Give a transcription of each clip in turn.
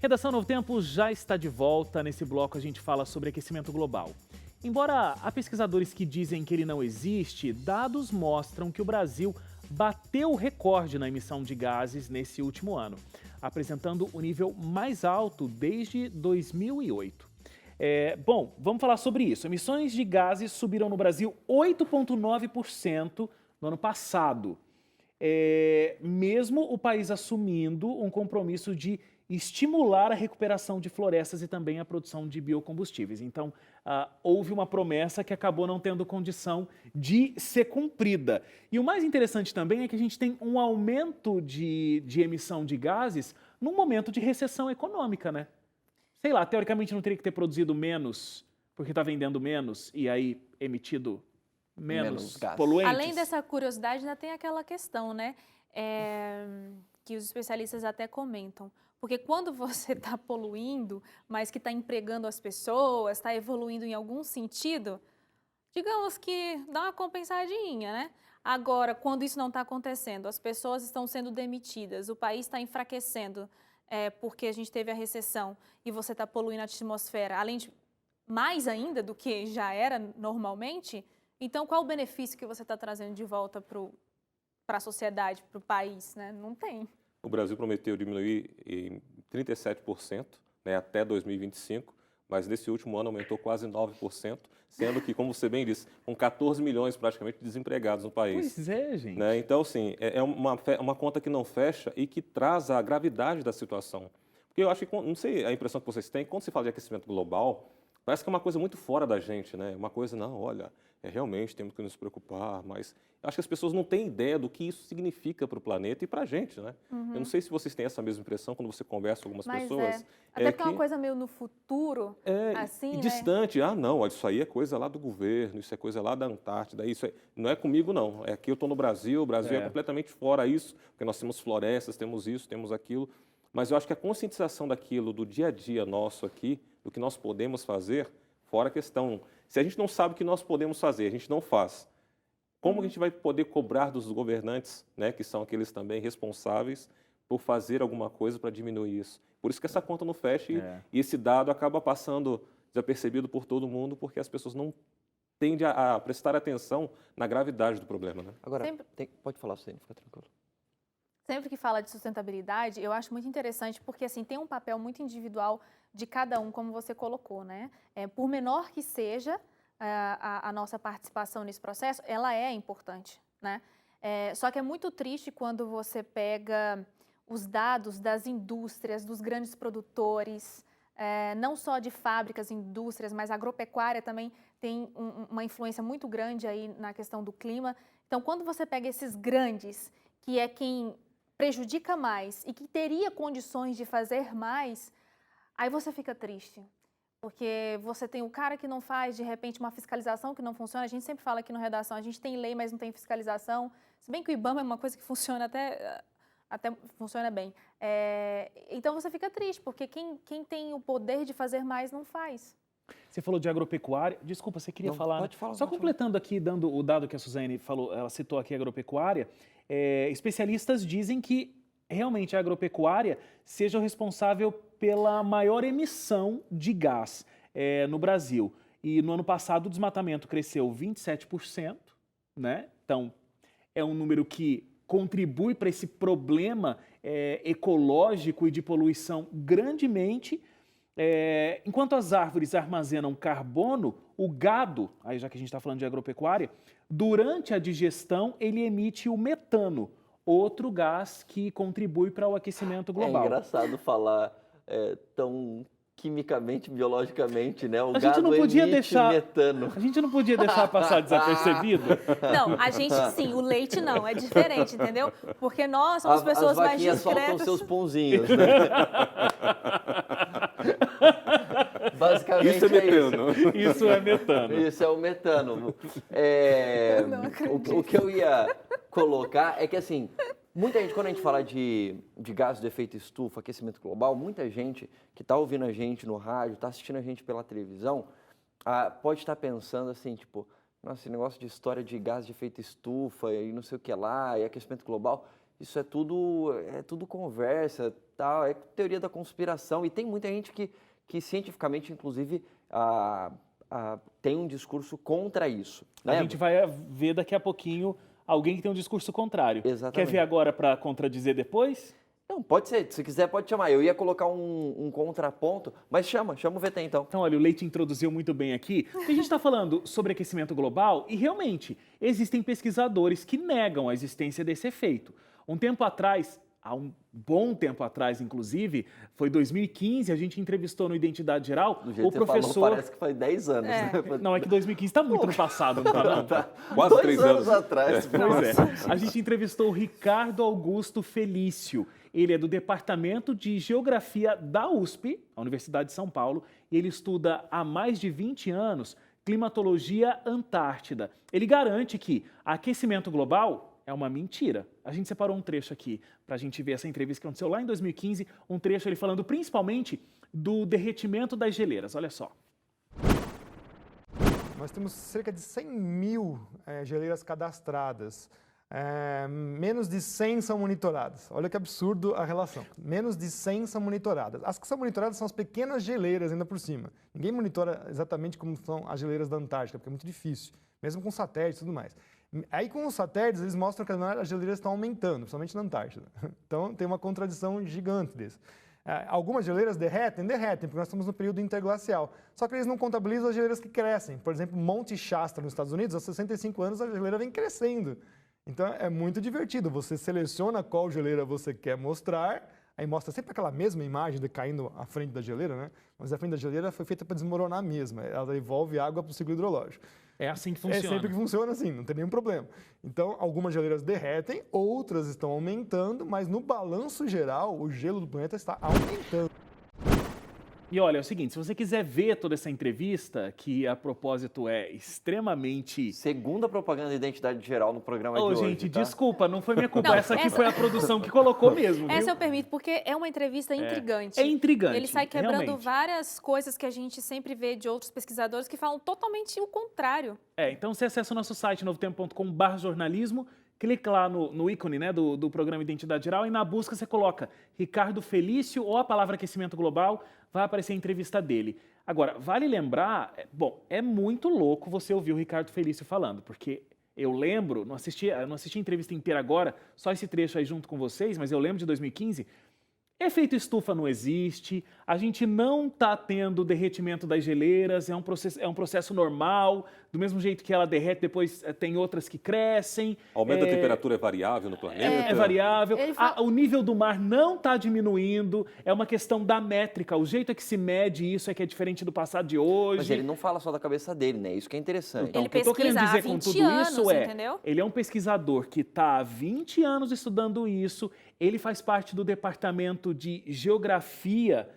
Redação Novo Tempo já está de volta. Nesse bloco a gente fala sobre aquecimento global. Embora há pesquisadores que dizem que ele não existe, dados mostram que o Brasil bateu o recorde na emissão de gases nesse último ano, apresentando o nível mais alto desde 2008. Bom, vamos falar sobre isso. Emissões de gases subiram no Brasil 8,9% no ano passado, mesmo o país assumindo um compromisso de estimular a recuperação de florestas e também a produção de biocombustíveis. Então, houve uma promessa que acabou não tendo condição de ser cumprida. E o mais interessante também é que a gente tem um aumento de emissão de gases num momento de recessão econômica, né? Sei lá, teoricamente não teria que ter produzido menos, porque está vendendo menos e aí emitido menos poluentes. Além dessa curiosidade, ainda tem aquela questão, né? Que os especialistas até comentam. Porque quando você está poluindo, mas que está empregando as pessoas, está evoluindo em algum sentido, digamos que dá uma compensadinha, né? Agora, quando isso não está acontecendo, as pessoas estão sendo demitidas, o país está enfraquecendo porque a gente teve a recessão e você está poluindo a atmosfera, além de mais ainda do que já era normalmente, então qual o benefício que você está trazendo de volta para a sociedade, para o país, né? Não tem. O Brasil prometeu diminuir em 37%, né, até 2025, mas nesse último ano aumentou quase 9%, sendo que, como você bem disse, com 14 milhões praticamente desempregados no país. Pois é, gente. Né? Então, assim, é uma conta que não fecha e que traz a gravidade da situação. Porque eu acho que, não sei a impressão que vocês têm, quando se fala de aquecimento global, parece que é uma coisa muito fora da gente, né? Uma coisa, não, olha, realmente temos que nos preocupar, mas eu acho que as pessoas não têm ideia do que isso significa para o planeta e para a gente, né? Eu não sei se vocês têm essa mesma impressão quando você conversa com algumas pessoas. Até que é uma coisa meio no futuro, assim, e né? distante. Ah, não, olha, isso aí é coisa lá do governo, isso é coisa lá da Antártida, não é comigo, não. É que eu estou no Brasil, o Brasil é completamente fora isso, porque nós temos florestas, temos isso, temos aquilo. Mas eu acho que a conscientização daquilo, do dia a dia nosso aqui, do que nós podemos fazer, fora a questão. Se a gente não sabe o que nós podemos fazer, a gente não faz. Como a gente vai poder cobrar dos governantes, né, que são aqueles também responsáveis por fazer alguma coisa para diminuir isso? Por isso que essa conta não fecha e esse dado acaba passando desapercebido por todo mundo, porque as pessoas não tendem a prestar atenção na gravidade do problema. Né? Agora, pode falar, Suene, fica tranquilo. Sempre que fala de sustentabilidade, eu acho muito interessante porque assim, tem um papel muito individual de cada um, como você colocou, né? Por menor que seja a nossa participação nesse processo, ela é importante, né? Só que é muito triste quando você pega os dados das indústrias, dos grandes produtores, não só de fábricas, indústrias, mas a agropecuária também tem uma influência muito grande aí na questão do clima. Então, quando você pega esses grandes, que é quem prejudica mais e que teria condições de fazer mais, aí você fica triste. Porque você tem o cara que não faz, de repente, uma fiscalização que não funciona. A gente sempre fala aqui no Redação, a gente tem lei, mas não tem fiscalização. Se bem que o IBAMA é uma coisa que funciona até funciona bem. Então você fica triste, porque quem tem o poder de fazer mais não faz. Você falou de agropecuária. Desculpa, você queria falar. Pode falar. Só completando aqui, dando o dado que a Suzane falou, ela citou aqui a agropecuária. Especialistas dizem que realmente a agropecuária seja o responsável pela maior emissão de gás no Brasil. E no ano passado o desmatamento cresceu 27%, né? Então é um número que contribui para esse problema ecológico e de poluição grandemente. Enquanto as árvores armazenam carbono, o gado, aí já que a gente está falando de agropecuária, durante a digestão ele emite o metano, outro gás que contribui para o aquecimento global. É engraçado falar tão quimicamente, biologicamente, né? O a gente gado não podia emite deixar, metano. A gente não podia deixar passar desapercebido? Não, a gente sim, o leite não, é diferente, entendeu? Porque nós somos pessoas mais discretas. As vaquinhas soltam seus punzinhos, né? Basicamente isso é metano. Isso é metano. Isso é o metano. O que eu ia colocar é que, assim, muita gente, quando a gente fala de gases de efeito estufa, aquecimento global, muita gente que está ouvindo a gente no rádio, está assistindo a gente pela televisão, pode estar pensando assim, tipo, nossa, esse negócio de história de gás de efeito estufa e não sei o que lá, e aquecimento global, isso é tudo conversa, tal, é teoria da conspiração. E tem muita gente que cientificamente, inclusive, tem um discurso contra isso. Né? A gente vai ver daqui a pouquinho alguém que tem um discurso contrário. Exatamente. Quer ver agora para contradizer depois? Não, pode ser. Se quiser, pode chamar. Eu ia colocar um contraponto, mas chama o VT então. Então, olha, o Leite introduziu muito bem aqui. A gente está falando sobre aquecimento global e, realmente, existem pesquisadores que negam a existência desse efeito. Um tempo atrás, há um bom tempo atrás, inclusive, foi 2015, a gente entrevistou no Identidade Geral Do jeito o que você professor... falou, parece que foi 10 anos. É. Né? Não, é que 2015 está muito no passado, não está não? Quase 2 3 anos anos. atrás. Pois é. A gente entrevistou o Ricardo Augusto Felício. Ele é do Departamento de Geografia da USP, a Universidade de São Paulo, e ele estuda há mais de 20 anos climatologia antártida. Ele garante que aquecimento global é uma mentira. A gente separou um trecho aqui para a gente ver essa entrevista que aconteceu lá em 2015, um trecho ele falando principalmente do derretimento das geleiras. Olha só. Nós temos cerca de 100 mil geleiras cadastradas. Menos de 100 são monitoradas. Olha que absurdo a relação. Menos de 100 são monitoradas. As que são monitoradas são as pequenas geleiras ainda por cima. Ninguém monitora exatamente como são as geleiras da Antártica, porque é muito difícil, mesmo com satélites e tudo mais. Aí com os satélites eles mostram que as geleiras estão aumentando, principalmente na Antártida. Então tem uma contradição gigante disso. Algumas geleiras derretem, porque nós estamos no período interglacial. Só que eles não contabilizam as geleiras que crescem. Por exemplo, Monte Shasta, nos Estados Unidos, há 65 anos a geleira vem crescendo. Então é muito divertido, você seleciona qual geleira você quer mostrar, aí mostra sempre aquela mesma imagem de caindo à frente da geleira, né? Mas a frente da geleira foi feita para desmoronar mesmo, ela devolve água para o ciclo hidrológico. É assim que funciona. É sempre que funciona assim, não tem nenhum problema. Então algumas geleiras derretem, outras estão aumentando, mas no balanço geral o gelo do planeta está aumentando. E olha, é o seguinte, se você quiser ver toda essa entrevista, que a propósito é extremamente... Segunda propaganda de Identidade Geral no programa de Ô, hoje. gente, tá? desculpa, não foi minha culpa. Não, essa aqui essa- foi a produção que colocou mesmo, viu? Essa eu permito, porque é uma entrevista intrigante. É intrigante, Ele sai quebrando realmente. várias coisas que a gente sempre vê de outros pesquisadores que falam totalmente o contrário. Então você acessa o nosso site, novotempo.com/jornalismo, clica lá no ícone, né, do programa Identidade Geral e na busca você coloca Ricardo Felício ou a palavra aquecimento global, vai aparecer a entrevista dele. Agora, vale lembrar, é muito louco você ouvir o Ricardo Felício falando, porque eu lembro, não assisti a entrevista inteira agora, só esse trecho aí junto com vocês, mas eu lembro de 2015, efeito estufa não existe, a gente não está tendo derretimento das geleiras, é um processo normal, do mesmo jeito que ela derrete, depois tem outras que crescem. Aumento da temperatura é variável no planeta. É variável. Ele fala- O nível do mar não está diminuindo, é uma questão da métrica, o jeito que se mede isso é que é diferente do passado de hoje. Mas ele não fala só da cabeça dele, né? Isso que é interessante. Então, Ele o que eu tô querendo pesquisa há dizer com 20 tudo anos, isso é, entendeu? ele é um pesquisador que está há 20 anos estudando isso, ele faz parte do departamento de geografia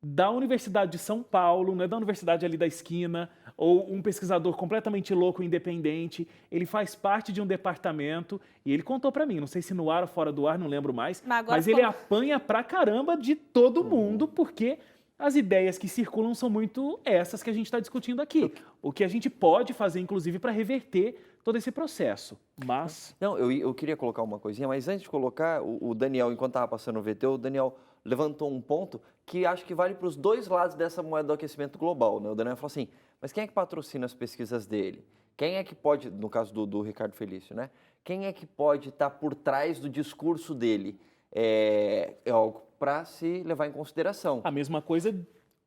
da Universidade de São Paulo, não é da universidade ali da esquina, ou um pesquisador completamente louco, independente, ele faz parte de um departamento, e ele contou para mim, não sei se no ar ou fora do ar, não lembro mais, Mas agora mas ele ficou- apanha pra caramba de todo mundo, porque as ideias que circulam são muito essas que a gente está discutindo aqui. O que a gente pode fazer, inclusive, para reverter todo esse processo. Mas, Não, eu queria colocar uma coisinha, mas antes de colocar, o Daniel, enquanto estava passando o VT, o Daniel levantou um ponto que acho que vale para os dois lados dessa moeda do aquecimento global. Né? O Daniel falou assim, mas quem é que patrocina as pesquisas dele? Quem é que pode, no caso do Ricardo Felício, né? Quem é que pode estar por trás do discurso dele? É algo para se levar em consideração. a mesma coisa,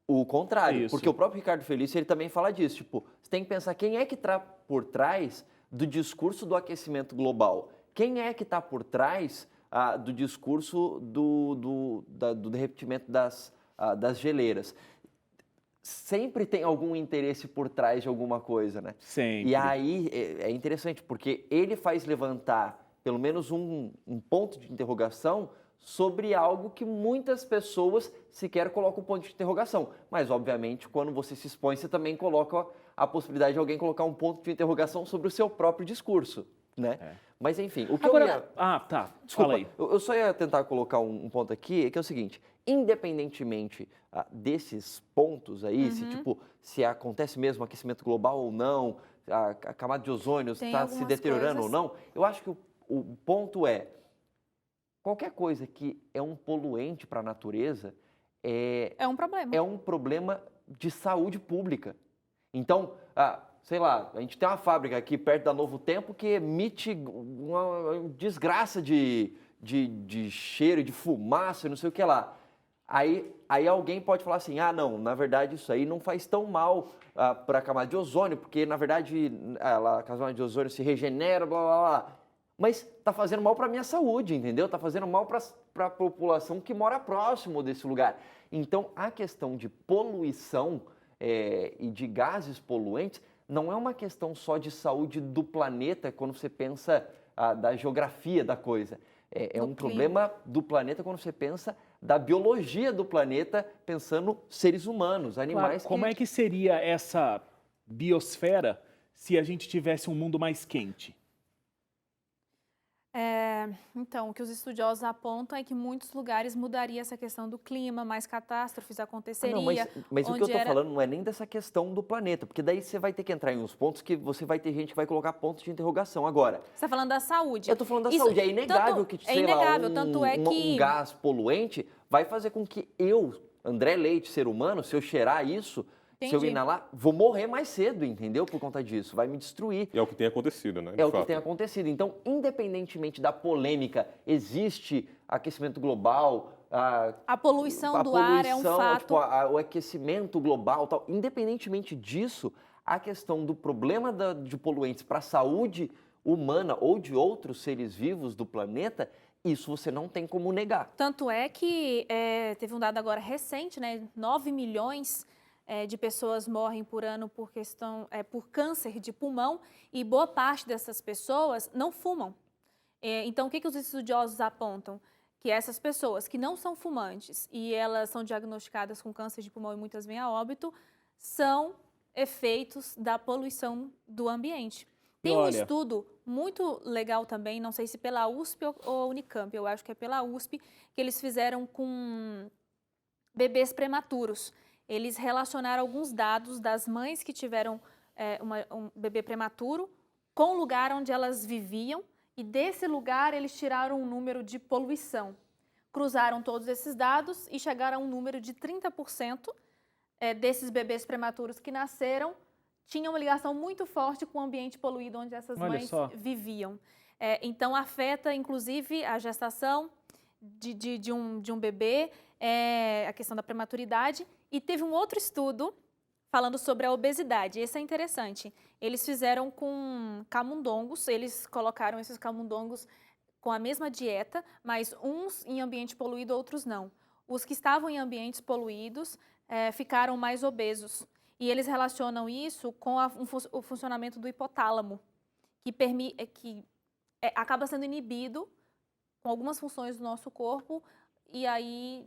O contrário, Isso. porque o próprio Ricardo Felício ele também fala disso. Tipo, você tem que pensar quem é que está por trás do discurso do aquecimento global. Quem é que está por trás do discurso do derretimento das geleiras. Sempre tem algum interesse por trás de alguma coisa, né? sempre. E aí é interessante, porque ele faz levantar pelo menos um ponto de interrogação sobre algo que muitas pessoas sequer colocam um ponto de interrogação. Mas, obviamente, quando você se expõe, você também coloca a possibilidade de alguém colocar um ponto de interrogação sobre o seu próprio discurso, né? Mas, enfim, o que eu ia... Tá, Desculpa, fala aí. eu só ia tentar colocar um ponto aqui, que é o seguinte, independentemente desses pontos aí, se acontece mesmo aquecimento global ou não, a camada de ozônio Tem está se algumas deteriorando ou coisas- não, eu acho que o ponto é, qualquer coisa que é um poluente para a natureza É um problema. é um problema de saúde pública. Então, sei lá, a gente tem uma fábrica aqui perto da Novo Tempo que emite uma desgraça de cheiro, de fumaça, não sei o que lá. Aí alguém pode falar assim, não, na verdade isso aí não faz tão mal para a camada de ozônio, porque na verdade a camada de ozônio se regenera, blá, blá, blá. Mas está fazendo mal para a minha saúde, entendeu? Está fazendo mal para a população que mora próximo desse lugar. Então, a questão de poluição e de gases poluentes não é uma questão só de saúde do planeta, quando você pensa da geografia da coisa. É um problema do planeta quando você pensa da biologia do planeta, pensando seres humanos, animais. Claro, como é que seria essa biosfera se a gente tivesse um mundo mais quente? Então, o que os estudiosos apontam é que em muitos lugares mudaria essa questão do clima, mais catástrofes aconteceriam. Mas o que eu estou falando não é nem dessa questão do planeta, porque daí você vai ter que entrar em uns pontos que você vai ter gente que vai colocar pontos de interrogação. Agora, você está falando da saúde. Eu estou falando da saúde. É inegável que, um gás poluente vai fazer com que eu, André Leite, ser humano, se eu cheirar isso, se eu inalar, vou morrer mais cedo, entendeu? Por conta disso, vai me destruir. E é o que tem acontecido, né? É o que tem acontecido. Então, independentemente da polêmica, existe aquecimento global, a poluição do ar é um fato. Tipo, o aquecimento global, tal. Independentemente disso, a questão do problema de poluentes para a saúde humana ou de outros seres vivos do planeta, isso você não tem como negar. Tanto é que teve um dado agora recente, né? 9 milhões de pessoas morrem por ano por câncer de pulmão e boa parte dessas pessoas não fumam. Então, o que os estudiosos apontam? Que essas pessoas que não são fumantes e elas são diagnosticadas com câncer de pulmão e muitas vêm a óbito, são efeitos da poluição do ambiente. Tem um estudo muito legal também, não sei se pela USP ou Unicamp, eu acho que é pela USP, que eles fizeram com bebês prematuros. Eles relacionaram alguns dados das mães que tiveram um bebê prematuro com o lugar onde elas viviam e desse lugar eles tiraram um número de poluição. Cruzaram todos esses dados e chegaram a um número de 30% desses bebês prematuros que nasceram tinham uma ligação muito forte com o ambiente poluído onde essas mães viviam. Então, afeta, inclusive, a gestação de um bebê, a questão da prematuridade. E teve um outro estudo falando sobre a obesidade. Esse é interessante. Eles fizeram com camundongos, eles colocaram esses camundongos com a mesma dieta, mas uns em ambiente poluído, outros não. Os que estavam em ambientes poluídos ficaram mais obesos. E eles relacionam isso com o funcionamento do hipotálamo, que acaba sendo inibido com algumas funções do nosso corpo e aí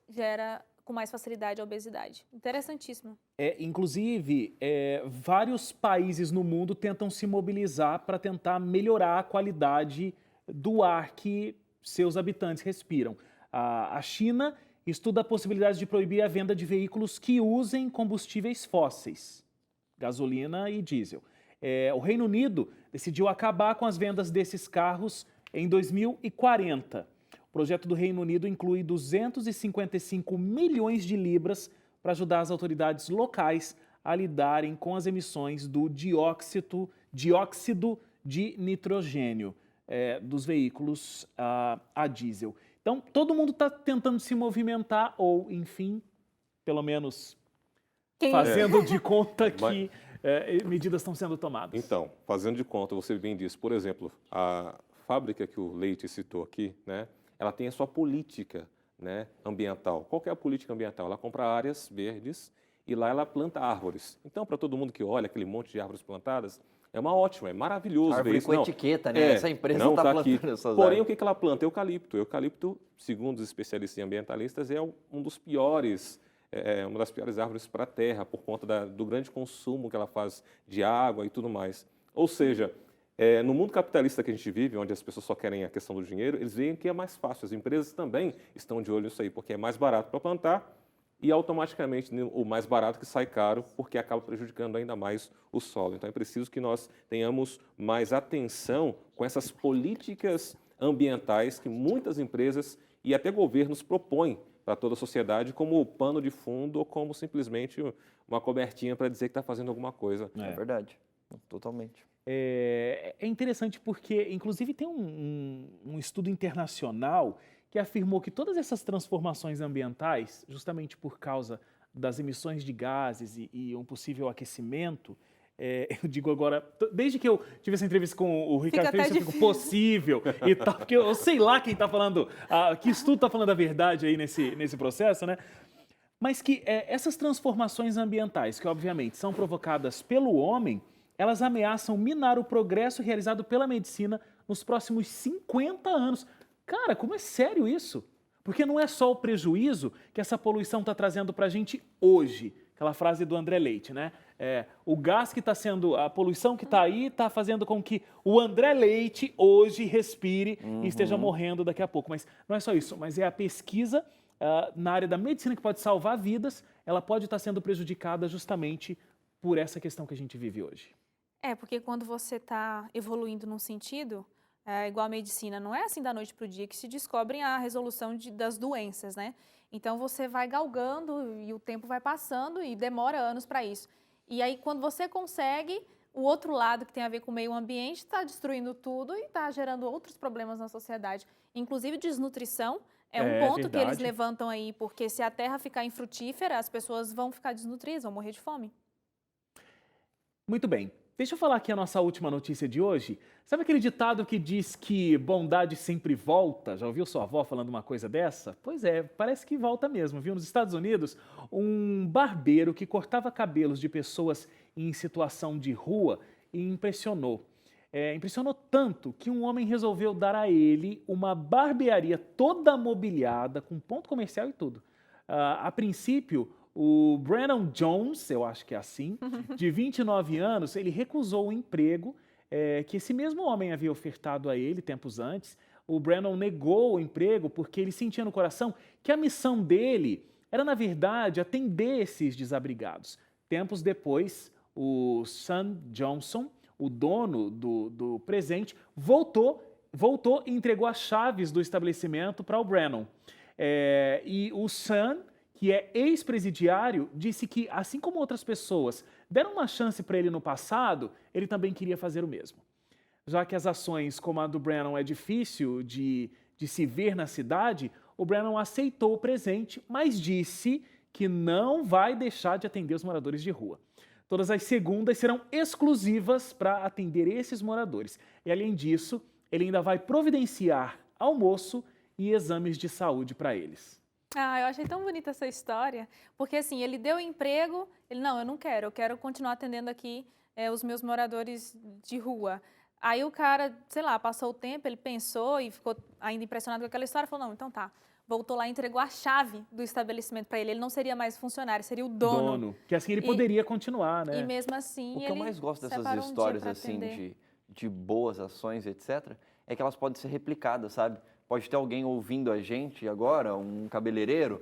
gera com mais facilidade a obesidade. Interessantíssimo. Inclusive, vários países no mundo tentam se mobilizar para tentar melhorar a qualidade do ar que seus habitantes respiram. A China estuda a possibilidade de proibir a venda de veículos que usem combustíveis fósseis, gasolina e diesel. O Reino Unido decidiu acabar com as vendas desses carros em 2040. O projeto do Reino Unido inclui 255 milhões de libras para ajudar as autoridades locais a lidarem com as emissões do dióxido de nitrogênio dos veículos a diesel. Então, todo mundo está tentando se movimentar ou, enfim, pelo menos fazendo de conta que medidas estão sendo tomadas. Então, fazendo de conta, você bem disse, por exemplo, a fábrica que o Leite citou aqui, né, ela tem a sua política, né, ambiental. Qual que é a política ambiental? Ela compra áreas verdes e lá ela planta árvores. Então, para todo mundo que olha aquele monte de árvores plantadas, é é maravilhoso árvore ver isso. Com etiqueta, né? Essa empresa não está plantando aqui. essas Porém, árvores. o que ela planta? Eucalipto. Eucalipto, segundo os especialistas e ambientalistas, é um dos piores, uma das piores árvores para a terra, por conta do grande consumo que ela faz de água e tudo mais. Ou seja, no mundo capitalista que a gente vive, onde as pessoas só querem a questão do dinheiro, eles veem que é mais fácil. As empresas também estão de olho nisso aí, porque é mais barato para plantar e automaticamente o mais barato que sai caro, porque acaba prejudicando ainda mais o solo. Então é preciso que nós tenhamos mais atenção com essas políticas ambientais que muitas empresas e até governos propõem para toda a sociedade como pano de fundo ou como simplesmente uma cobertinha para dizer que está fazendo alguma coisa. É verdade, totalmente. É interessante porque, inclusive, tem um estudo internacional que afirmou que todas essas transformações ambientais, justamente por causa das emissões de gases e um possível aquecimento, eu digo agora, desde que eu tive essa entrevista com o Ricardo Pires, eu fico possível e tal, porque eu sei lá quem está falando, que estudo está falando a verdade aí nesse processo, né? Mas que essas transformações ambientais, que obviamente são provocadas pelo homem, elas ameaçam minar o progresso realizado pela medicina nos próximos 50 anos. Cara, como é sério isso? Porque não é só o prejuízo que essa poluição está trazendo para a gente hoje. Aquela frase do André Leite, né? O gás que está sendo, a poluição que está aí está fazendo com que o André Leite hoje respire e esteja morrendo daqui a pouco. Mas não é só isso, mas é a pesquisa na área da medicina que pode salvar vidas, ela pode estar sendo prejudicada justamente por essa questão que a gente vive hoje. Porque quando você está evoluindo num sentido, igual a medicina, não é assim da noite para o dia que se descobrem a resolução das doenças, né? Então você vai galgando e o tempo vai passando e demora anos para isso. E aí quando você consegue, o outro lado que tem a ver com o meio ambiente está destruindo tudo e está gerando outros problemas na sociedade. Inclusive desnutrição é um ponto que eles levantam aí, porque se a terra ficar infrutífera, as pessoas vão ficar desnutridas, vão morrer de fome. Muito bem. Deixa eu falar aqui a nossa última notícia de hoje. Sabe aquele ditado que diz que bondade sempre volta? Já ouviu sua avó falando uma coisa dessa? Pois é, parece que volta mesmo, viu? Nos Estados Unidos, um barbeiro que cortava cabelos de pessoas em situação de rua impressionou. Impressionou tanto que um homem resolveu dar a ele uma barbearia toda mobiliada, com ponto comercial e tudo. A princípio, o Brandon Jones, eu acho que é assim, de 29 anos, ele recusou o emprego que esse mesmo homem havia ofertado a ele tempos antes. O Brandon negou o emprego porque ele sentia no coração que a missão dele era, na verdade, atender esses desabrigados. Tempos depois, o Sam Johnson, o dono do presente, voltou e entregou as chaves do estabelecimento para o Brandon. E o Sam, que é ex-presidiário, disse que, assim como outras pessoas deram uma chance para ele no passado, ele também queria fazer o mesmo. Já que as ações como a do Brandon é difícil de se ver na cidade, o Brandon aceitou o presente, mas disse que não vai deixar de atender os moradores de rua. Todas as segundas serão exclusivas para atender esses moradores. E, além disso, ele ainda vai providenciar almoço e exames de saúde para eles. Eu achei tão bonita essa história, porque assim, ele deu emprego, eu não quero, eu quero continuar atendendo aqui os meus moradores de rua. Aí o cara, sei lá, passou o tempo, ele pensou e ficou ainda impressionado com aquela história, falou, não, então tá. Voltou lá e entregou a chave do estabelecimento para ele. Ele não seria mais funcionário, seria o dono. Que assim ele poderia continuar, né? E mesmo assim, o que eu mais gosto dessas histórias assim de boas ações, etc., é que elas podem ser replicadas, sabe? Pode ter alguém ouvindo a gente agora, um cabeleireiro,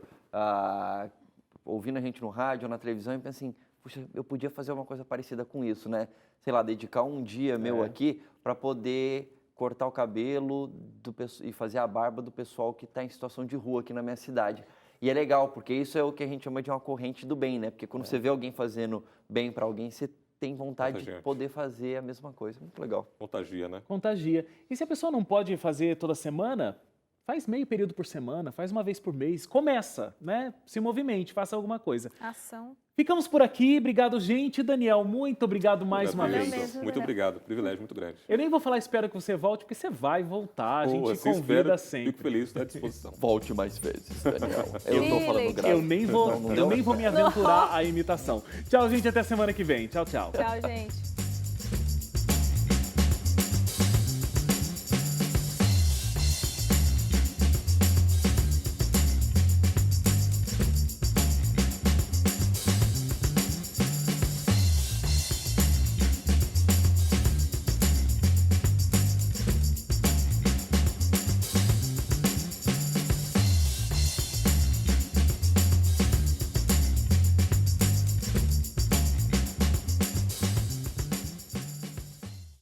ouvindo a gente no rádio ou na televisão e pensa assim, puxa, eu podia fazer uma coisa parecida com isso, né? Sei lá, dedicar um dia meu aqui para poder cortar o cabelo e fazer a barba do pessoal que está em situação de rua aqui na minha cidade. E é legal, porque isso é o que a gente chama de uma corrente do bem, né? Porque quando você vê alguém fazendo bem para alguém, você tem vontade de poder fazer a mesma coisa. Muito legal. Contagia, né? Contagia. E se a pessoa não pode fazer toda semana, faz meio período por semana, faz uma vez por mês. Começa, né? Se movimente, faça alguma coisa. Ação. Ficamos por aqui. Obrigado, gente. Daniel, muito obrigado mais uma vez. Mesmo, muito obrigado. Privilégio muito grande. Eu nem vou falar espero que você volte, porque você vai voltar. A gente convida sempre. Fico feliz, estou à disposição. Volte mais vezes, Daniel. Eu estou falando grave. Eu nem vou me aventurar a imitação. Tchau, gente. Até semana que vem. Tchau, tchau. Tchau, gente.